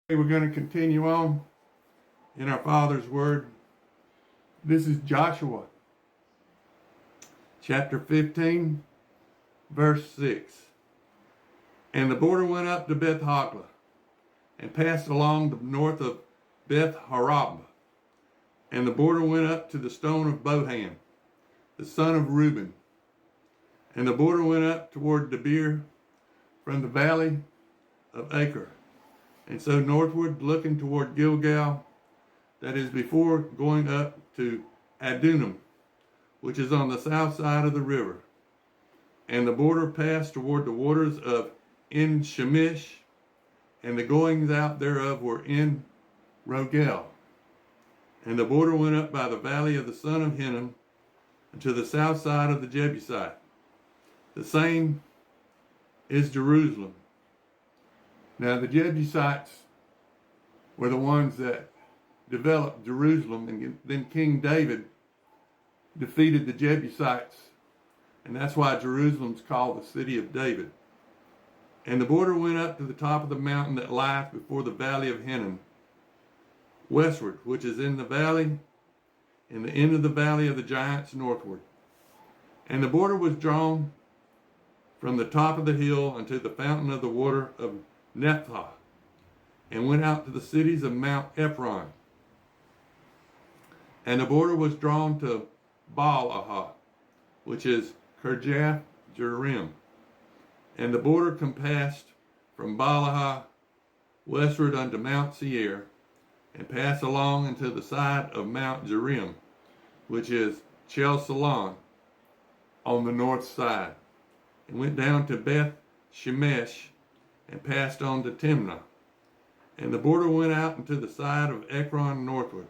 We're going to continue on in our Father's Word. This is Joshua, chapter 15, verse 6. And the border went up to Beth Hogla, and passed along the north of Beth Harab. And the border went up to the stone of Bohan, the son of Reuben. And the border went up toward Debir from the valley of Acre, and so northward, looking toward Gilgal, that is before going up to Adullam, which is on the south side of the river. And the border passed toward the waters of En Shemish, and the goings out thereof were in Rogel. And the border went up by the valley of the son of Hinnom, to the south side of the Jebusite. The same is Jerusalem. Now the Jebusites were the ones that developed Jerusalem, and then King David defeated the Jebusites, and that's why Jerusalem's called the city of David. And the border went up to the top of the mountain that lieth before the valley of Hinnom, westward, which is in the valley, in the end of the valley of the giants northward. And the border was drawn from the top of the hill unto the fountain of the water of Nephthah, and went out to the cities of Mount Ephron. And the border was drawn to Baal-ahah, which is Kirjath Jearim. And the border compassed from Baal-ahah westward unto Mount Seir, and passed along unto the side of Mount Jearim, which is Chelsalon, on the north side, and went down to Beth Shemesh, and passed on to Timnah. And the border went out into the side of Ekron northward.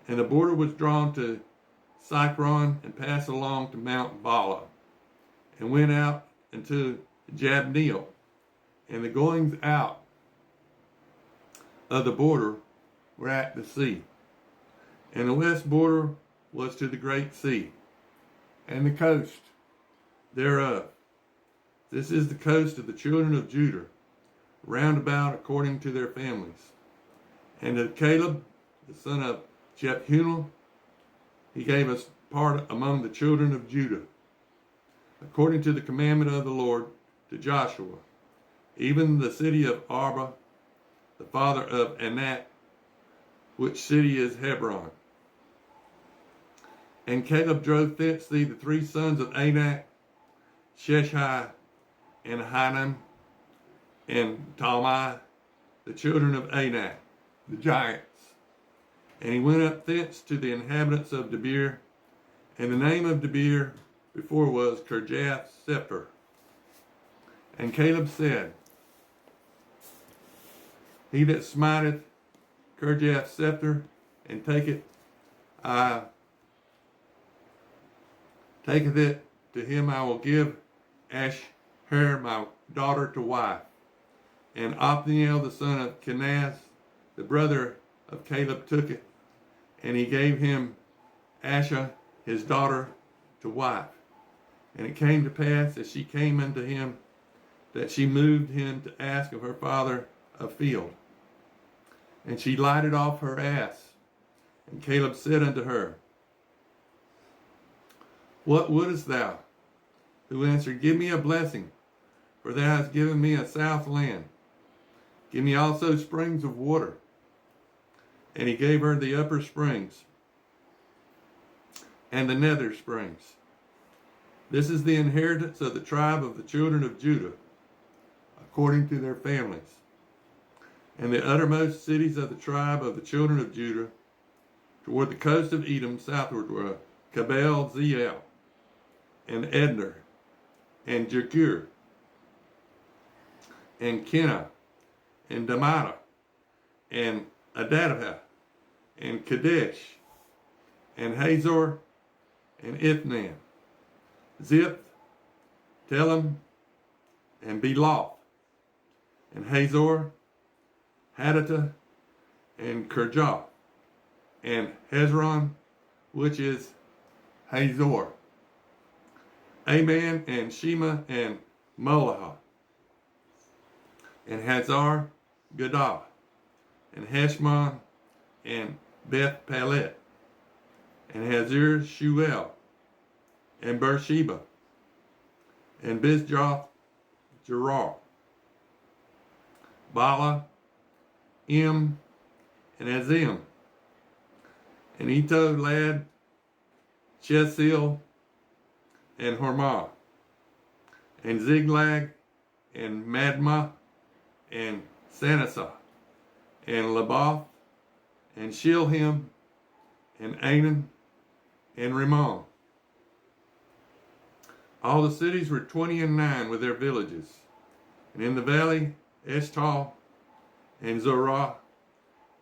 And the border was drawn to Sychron, and passed along to Mount Bala, and went out into Jabneel. And the goings out of the border were at the sea. And the west border was to the great sea, and the coast thereof. This is the coast of the children of Judah, round about according to their families. And to Caleb, the son of Jephunneh, he gave us part among the children of Judah, according to the commandment of the Lord to Joshua, even the city of Arba, the father of Anak, which city is Hebron. And Caleb drove thence the three sons of Anak, Sheshai, and Hanam, and Talmai, the children of Anak, the giants. And he went up thence to the inhabitants of Debir, and the name of Debir before was Kirjath Sepher. And Caleb said, He that smiteth Kirjath Sepher, and taketh it to him, I will give Asher my daughter to wife. And Othniel the son of Kenaz, the brother of Caleb, took it, and he gave him Asher his daughter to wife. And it came to pass, as she came unto him, that she moved him to ask of her father a field. And she lighted off her ass. And Caleb said unto her, What wouldest thou? Who answered, Give me a blessing, for thou hast given me a south land. Give me also springs of water. And he gave her the upper springs and the nether springs. This is the inheritance of the tribe of the children of Judah, according to their families. And the uttermost cities of the tribe of the children of Judah, toward the coast of Edom southward, were Cabel Zeel, and Edner, and Jekur, and Kenah, and Damata, and Adadah, and Kadesh, and Hazor, and Ithnan, Ziph, Telem, and Beloth, and Hazor, Hadattah, and Kirjath, and Hezron, which is Hazor, Aman, and Shema, and Molaha, and Hazar Gadah, and Heshmon, and Beth Pelet, and Hazir Shuel, and Beersheba, and Bizjoth Gerar, Bala, and Azim, and Ito, Lad, Chesil, and Hormah, and Ziglag, and Madmah, and Sanasah, and Labath, and Shilhim, and Anan, and Rimmon. All the cities were 29 with their villages. And in the valley, Eshtal, and Zorah,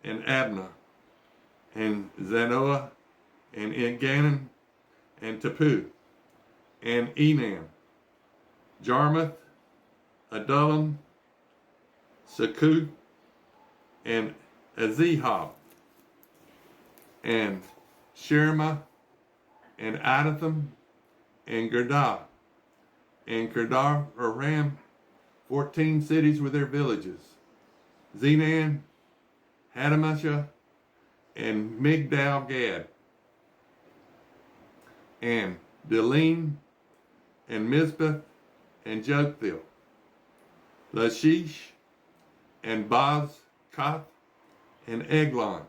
and Abna, and Zanoah, and Engannon, and Tapu, and Enam, Jarmuth, Adullam, Saku, and Azihab, and Sherma, and Adatham, and Gerdah, and Kedar Aram, 14 cities with their villages. Zenan, Hadamasha, and Migdal Gad, and Delim, and Mizpah, and Jokthil, Lachish, and Baz-Kath, and Eglon,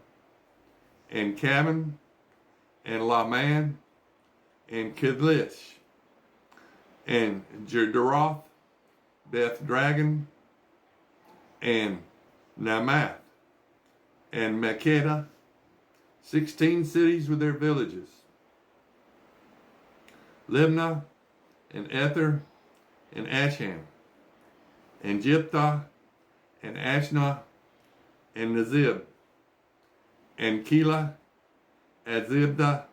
and Cabin, and Laman, and Kidlish, and Jederoth, Beth Dragon, and Namath, and Makkedah, 16 cities with their villages. Libnah, and Ether, and Ashan, and Jephthah, and Ashnah, and Nazib, and Keilah, Azibdah,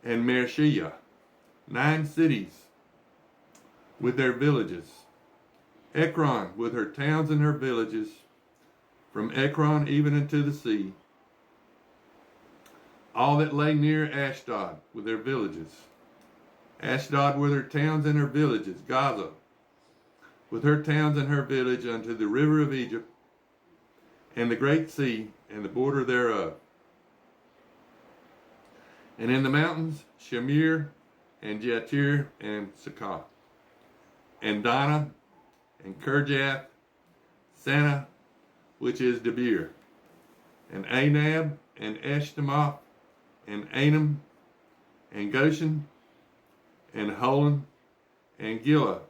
and Mareshah, 9 cities with their villages. Ekron with her towns and her villages, from Ekron even unto the sea. All that lay near Ashdod with their villages. Ashdod with her towns and her villages. Gaza with her towns and her village unto the river of Egypt, and the great sea, and the border thereof. And in the mountains, Shamir, and Jatir, and Sakah, and Dana, and Kirjath, Sana, which is Debir, and Anab, and Eshtemoth, and Anam, and Goshen, and Holon, and Gilah,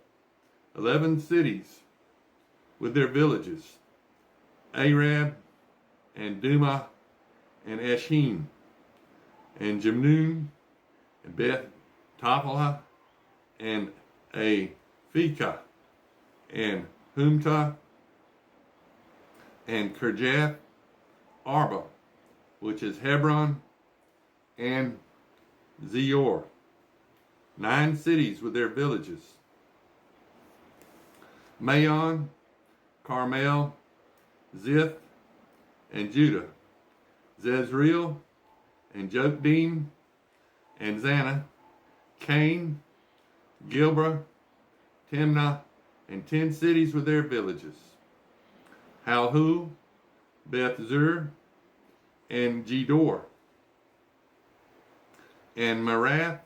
11 cities with their villages. Arab, and Dumah, and Eshim, and Jimnun, and Beth Taphalah, and Aphekah, and Humtah, and Kirjath Arba, which is Hebron, and Zior, 9 cities with their villages. Maon, Carmel, Ziph, and Judah, Zezreel, and Jokdeam, and Zana, Cain, Gilbrah, Timnah, and 10 cities with their villages. Halhu, Beth Zur, and Gedor, and Marath,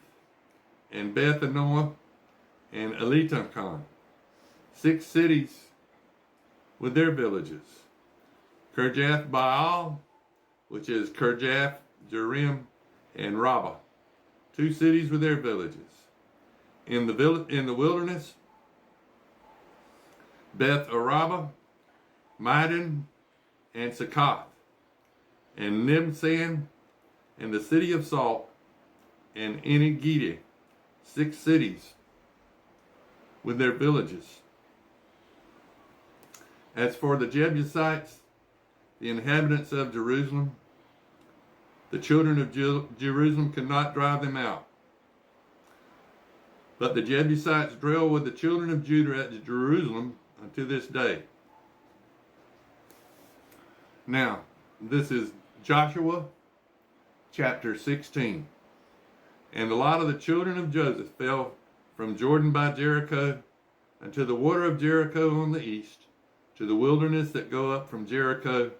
and Beth Anoah, and Elitokon, 6 cities with their villages. Kirjath Baal, which is Kirjath Jearim, and Rabbah, 2 cities with their villages. In the wilderness, Beth Araba, Midan, and Sakath, and Nimsan, and the city of Salt, and Enigedi, 6 cities with their villages. As for the Jebusites, the inhabitants of Jerusalem, the children of Jerusalem could not drive them out. But the Jebusites dwell with the children of Judah at Jerusalem unto this day. Now, this is Joshua chapter 16. And the lot of the children of Joseph fell from Jordan by Jericho unto the water of Jericho on the east, to the wilderness that go up from Jericho